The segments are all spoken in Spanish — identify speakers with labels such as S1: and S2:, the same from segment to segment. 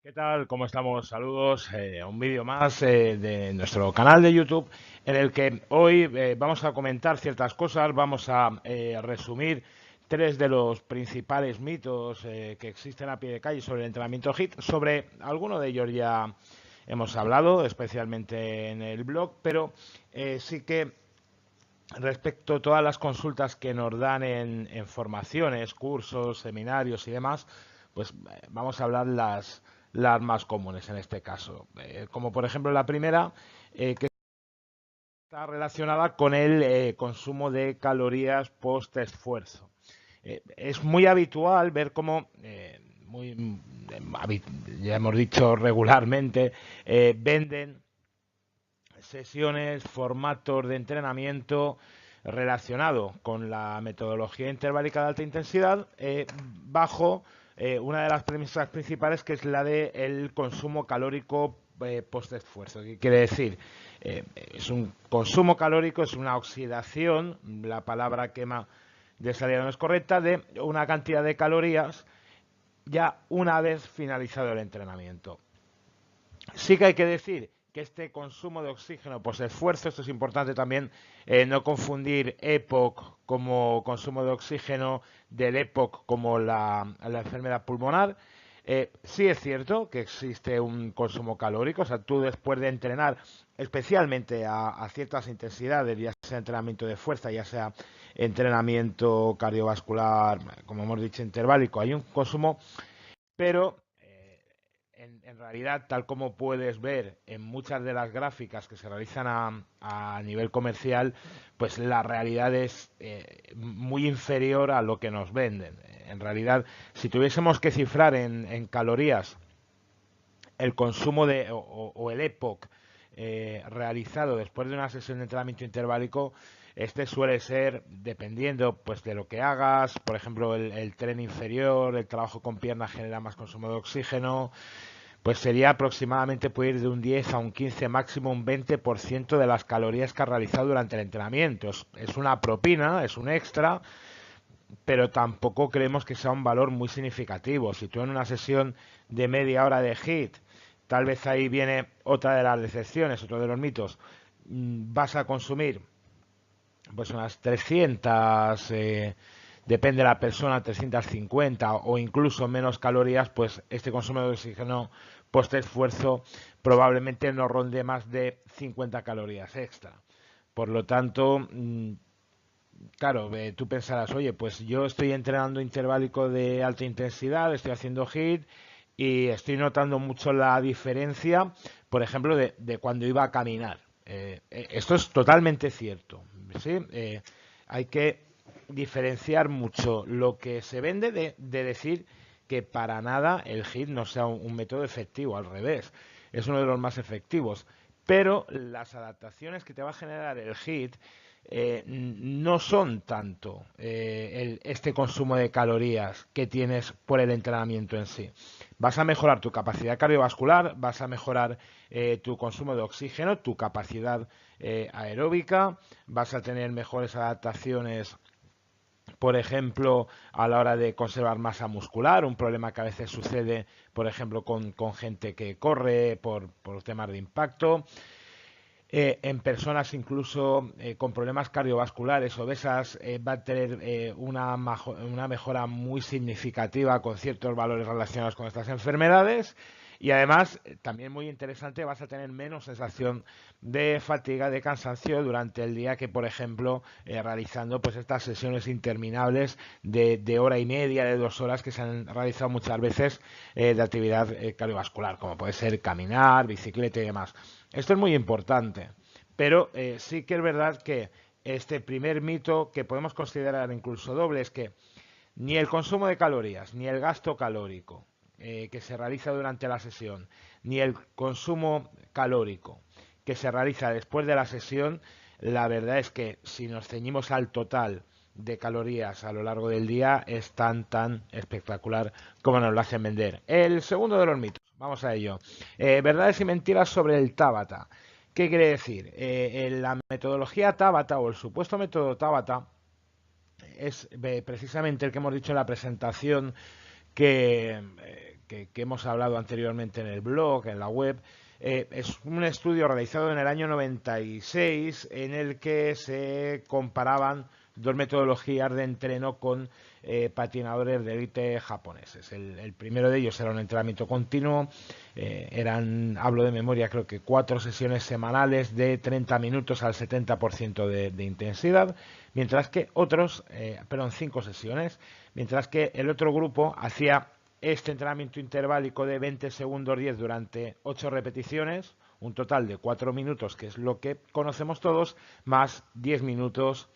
S1: ¿Qué tal? ¿Cómo estamos? Saludos. Un vídeo más de nuestro canal de YouTube en el que hoy vamos a comentar ciertas cosas, vamos a resumir tres de los principales mitos que existen a pie de calle sobre el entrenamiento HIIT. Sobre alguno de ellos ya hemos hablado, especialmente en el blog, pero sí que respecto a todas las consultas que nos dan en formaciones, cursos, seminarios y demás, pues vamos a hablar las más comunes en este caso. Como por ejemplo la primera, que está relacionada con el consumo de calorías post-esfuerzo. Es muy habitual ver cómo, ya hemos dicho regularmente, venden sesiones, formatos de entrenamiento relacionado con la metodología interválica de alta intensidad bajo una de las premisas principales, que es la de el consumo calórico post esfuerzo. ¿Qué quiere decir? Es un consumo calórico, es una oxidación, la palabra quema de salida no es correcta, de una cantidad de calorías ya una vez finalizado el entrenamiento. Sí que hay que decir que este consumo de oxígeno por esfuerzo, esto es importante también, no confundir EPOC como consumo de oxígeno del EPOC como la enfermedad pulmonar. Sí es cierto que existe un consumo calórico, o sea, tú después de entrenar, especialmente a ciertas intensidades, ya sea entrenamiento de fuerza, ya sea entrenamiento cardiovascular, como hemos dicho, interválico, hay un consumo, pero en realidad, tal como puedes ver en muchas de las gráficas que se realizan a nivel comercial, pues la realidad es muy inferior a lo que nos venden. En realidad, si tuviésemos que cifrar en calorías el consumo o el EPOC realizado después de una sesión de entrenamiento interválico, este suele ser, dependiendo pues de lo que hagas, por ejemplo, el tren inferior, el trabajo con piernas genera más consumo de oxígeno, pues sería aproximadamente, puede ir de un 10 a un 15, máximo un 20% de las calorías que ha realizado durante el entrenamiento. Es una propina, es un extra, pero tampoco creemos que sea un valor muy significativo. Si tú en una sesión de media hora de HIIT, tal vez ahí viene otra de las decepciones, otro de los mitos, vas a consumir pues unas 300, depende de la persona, 350 o incluso menos calorías, pues este consumo de oxígeno post esfuerzo probablemente no ronde más de 50 calorías extra. Por lo tanto, claro, tú pensarás, oye, pues yo estoy entrenando interválico de alta intensidad, estoy haciendo HIIT y estoy notando mucho la diferencia, por ejemplo, de cuando iba a caminar. Esto es totalmente cierto, ¿sí? Hay que diferenciar mucho lo que se vende de decir que para nada el HIIT no sea un método efectivo, al revés, es uno de los más efectivos. Pero las adaptaciones que te va a generar el HIIT no son tanto este consumo de calorías que tienes por el entrenamiento en sí. Vas a mejorar tu capacidad cardiovascular, vas a mejorar tu consumo de oxígeno, tu capacidad aeróbica, vas a tener mejores adaptaciones, por ejemplo, a la hora de conservar masa muscular, un problema que a veces sucede, por ejemplo, con gente que corre por temas de impacto. En personas incluso con problemas cardiovasculares obesas va a tener una mejora muy significativa con ciertos valores relacionados con estas enfermedades, y además también muy interesante, vas a tener menos sensación de fatiga, de cansancio durante el día que, por ejemplo, realizando pues estas sesiones interminables de hora y media, de 2 horas, que se han realizado muchas veces de actividad cardiovascular, como puede ser caminar, bicicleta y demás. Esto es muy importante, pero sí que es verdad que este primer mito, que podemos considerar incluso doble, es que ni el consumo de calorías, ni el gasto calórico que se realiza durante la sesión, ni el consumo calórico que se realiza después de la sesión, la verdad es que si nos ceñimos al total de calorías a lo largo del día, es tan espectacular como nos lo hacen vender. El segundo de los mitos, vamos a ello. Verdades y mentiras sobre el Tabata. ¿Qué quiere decir? La metodología Tabata, o el supuesto método Tabata, es precisamente el que hemos dicho en la presentación, que que hemos hablado anteriormente en el blog, en la web. Es un estudio realizado en el año 96 en el que se comparaban dos metodologías de entreno con patinadores de élite japoneses. El primero de ellos era un entrenamiento continuo, hablo de memoria, creo que 4 sesiones semanales de 30 minutos al 70% de intensidad, mientras que 5 sesiones, mientras que el otro grupo hacía este entrenamiento interválico de 20 segundos 10 durante 8 repeticiones, un total de 4 minutos, que es lo que conocemos todos, más 10 minutos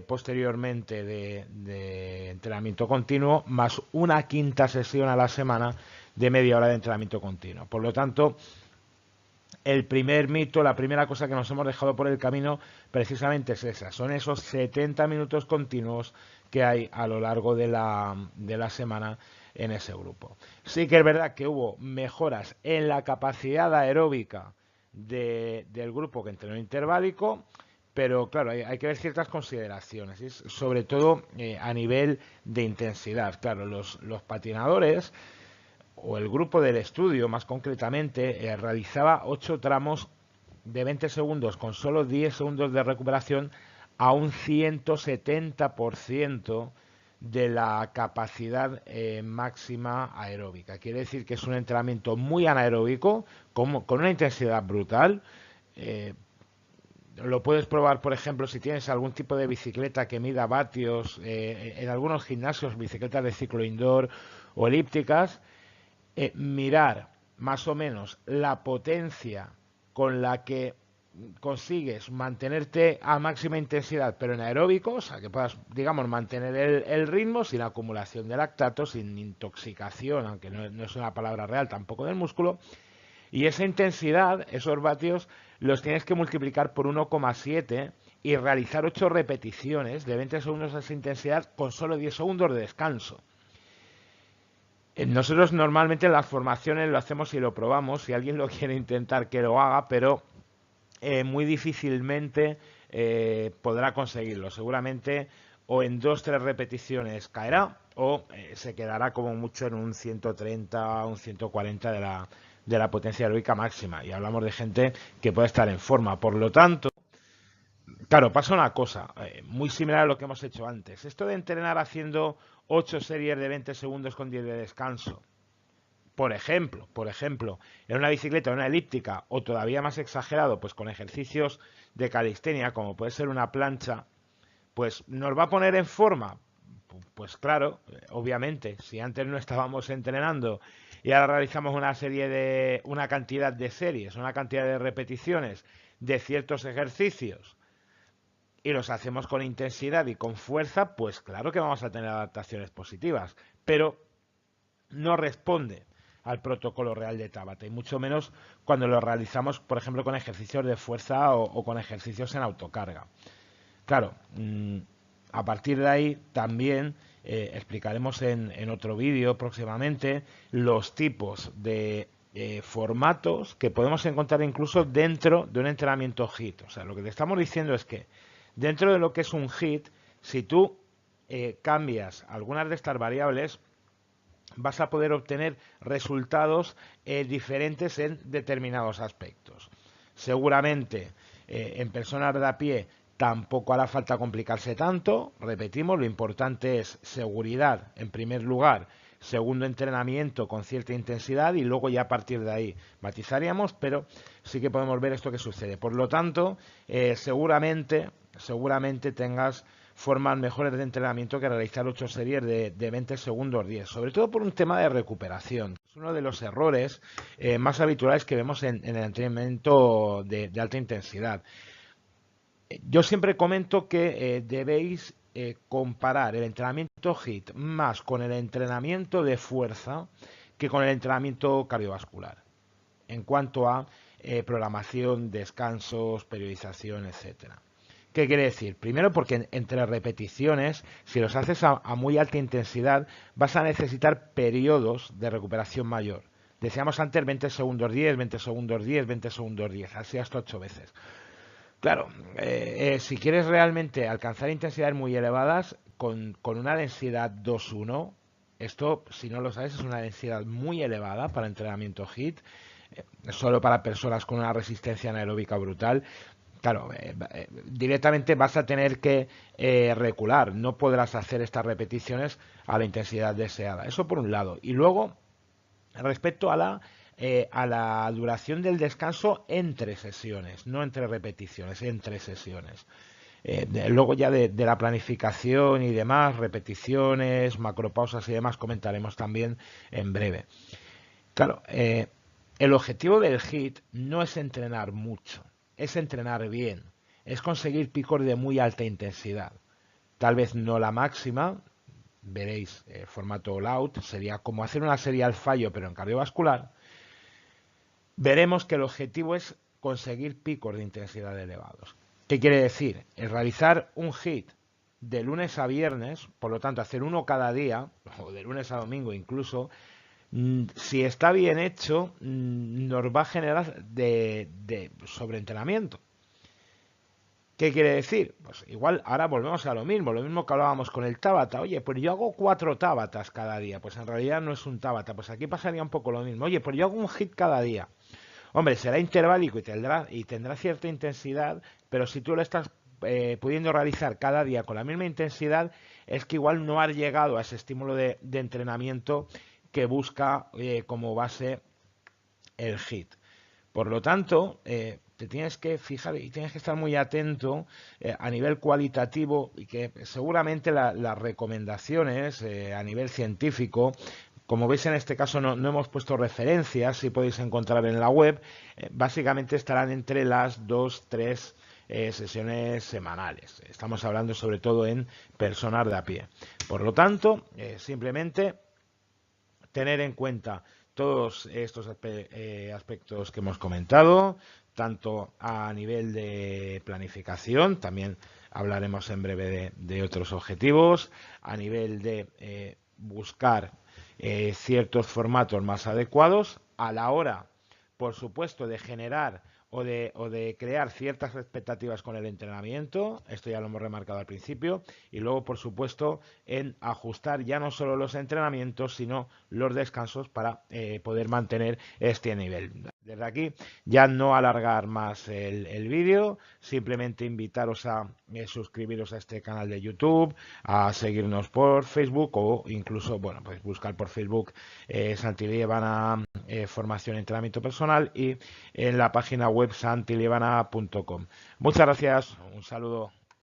S1: posteriormente de entrenamiento continuo, más una quinta sesión a la semana de media hora de entrenamiento continuo. Por lo tanto, el primer mito, la primera cosa que nos hemos dejado por el camino precisamente es esa, son esos 70 minutos continuos que hay a lo largo de la semana en ese grupo. Sí que es verdad que hubo mejoras en la capacidad aeróbica del grupo que entrenó interválico, pero claro, hay que ver ciertas consideraciones, sobre todo a nivel de intensidad. Claro, los patinadores o el grupo del estudio, más concretamente, realizaba 8 tramos de 20 segundos con solo 10 segundos de recuperación a un 170% de la capacidad máxima aeróbica. Quiere decir que es un entrenamiento muy anaeróbico, con una intensidad brutal. Lo puedes probar, por ejemplo, si tienes algún tipo de bicicleta que mida vatios, en algunos gimnasios, bicicletas de ciclo indoor o elípticas, mirar más o menos la potencia con la que consigues mantenerte a máxima intensidad, pero en aeróbico, o sea, que puedas, digamos, mantener el ritmo sin acumulación de lactato, sin intoxicación, aunque no es una palabra real tampoco del músculo, y esa intensidad, esos vatios, los tienes que multiplicar por 1,7 y realizar 8 repeticiones de 20 segundos a esa intensidad con solo 10 segundos de descanso. Nosotros normalmente en las formaciones lo hacemos y lo probamos, si alguien lo quiere intentar que lo haga, pero muy difícilmente podrá conseguirlo. Seguramente o en 2-3 repeticiones caerá o se quedará como mucho en un 130 o un 140 de la potencia aeróbica máxima. Y hablamos de gente que puede estar en forma. Por lo tanto, claro, pasa una cosa muy similar a lo que hemos hecho antes. Esto de entrenar haciendo 8 series de 20 segundos con 10 de descanso, por ejemplo, en una bicicleta o una elíptica, o todavía más exagerado, pues con ejercicios de calistenia, como puede ser una plancha, pues nos va a poner en forma. Pues claro, obviamente, si antes no estábamos entrenando y ahora realizamos una cantidad de series, una cantidad de repeticiones de ciertos ejercicios y los hacemos con intensidad y con fuerza, pues claro que vamos a tener adaptaciones positivas, pero no responde al protocolo real de Tabata, y mucho menos cuando lo realizamos, por ejemplo, con ejercicios de fuerza o con ejercicios en autocarga. Claro, a partir de ahí también explicaremos en otro vídeo próximamente los tipos de formatos que podemos encontrar incluso dentro de un entrenamiento HIIT. O sea, lo que te estamos diciendo es que dentro de lo que es un HIIT, si tú cambias algunas de estas variables, vas a poder obtener resultados diferentes en determinados aspectos. Seguramente en personas de a pie tampoco hará falta complicarse tanto. Repetimos, lo importante es seguridad en primer lugar, segundo entrenamiento con cierta intensidad y luego ya a partir de ahí matizaríamos, pero sí que podemos ver esto que sucede. Por lo tanto, seguramente tengas formas mejores de entrenamiento que realizar 8 series de 20 segundos 10, sobre todo por un tema de recuperación. Es uno de los errores más habituales que vemos en el entrenamiento de alta intensidad. Yo siempre comento que debéis comparar el entrenamiento HIIT más con el entrenamiento de fuerza que con el entrenamiento cardiovascular, en cuanto a programación, descansos, periodización, etcétera. ¿Qué quiere decir? Primero porque entre repeticiones, si los haces a muy alta intensidad, vas a necesitar periodos de recuperación mayor. Decíamos antes 20 segundos 10, 20 segundos 10, 20 segundos 10, así hasta 8 veces. Claro, si quieres realmente alcanzar intensidades muy elevadas, con una densidad 2-1, Esto, si no lo sabes, es una densidad muy elevada para entrenamiento HIIT, solo para personas con una resistencia anaeróbica brutal. Claro, directamente vas a tener que recular, no podrás hacer estas repeticiones a la intensidad deseada. Eso por un lado. Y luego, respecto a la duración del descanso entre sesiones, no entre repeticiones, entre sesiones. Luego ya de la planificación y demás, repeticiones, macropausas y demás, comentaremos también en breve. Claro, el objetivo del HIIT no es entrenar mucho, es entrenar bien, es conseguir picos de muy alta intensidad. Tal vez no la máxima, veréis, formato all out, sería como hacer una serie al fallo pero en cardiovascular. Veremos que el objetivo es conseguir picos de intensidad elevados. ¿Qué quiere decir? El realizar un HIIT de lunes a viernes, por lo tanto hacer uno cada día, o de lunes a domingo incluso, si está bien hecho, nos va a generar de sobreentrenamiento. ¿Qué quiere decir? Pues igual ahora volvemos a lo mismo que hablábamos con el Tabata. Oye, pues yo hago 4 Tabatas cada día. Pues en realidad no es un Tabata. Pues aquí pasaría un poco lo mismo. Oye, pues yo hago un HIIT cada día. Hombre, será interválico y tendrá cierta intensidad, pero si tú lo estás pudiendo realizar cada día con la misma intensidad, es que igual no has llegado a ese estímulo de entrenamiento que busca como base el HIIT. Por lo tanto, te tienes que fijar y tienes que estar muy atento a nivel cualitativo y que seguramente las recomendaciones a nivel científico, como veis en este caso no hemos puesto referencias, si podéis encontrar en la web, básicamente estarán entre las 2-3 sesiones semanales. Estamos hablando sobre todo en personas de a pie. Por lo tanto, simplemente tener en cuenta todos estos aspectos que hemos comentado, tanto a nivel de planificación, también hablaremos en breve de otros objetivos, a nivel de buscar ciertos formatos más adecuados, a la hora, por supuesto, de generar o de crear ciertas expectativas con el entrenamiento, esto ya lo hemos remarcado al principio, y luego, por supuesto, en ajustar ya no solo los entrenamientos, sino los descansos para poder mantener este nivel. Desde aquí, ya no alargar más el vídeo, simplemente invitaros a suscribiros a este canal de YouTube, a seguirnos por Facebook o incluso, bueno, pues buscar por Facebook Santillana Formación y Entrenamiento Personal y en la página web santillana.com. Muchas gracias, un saludo.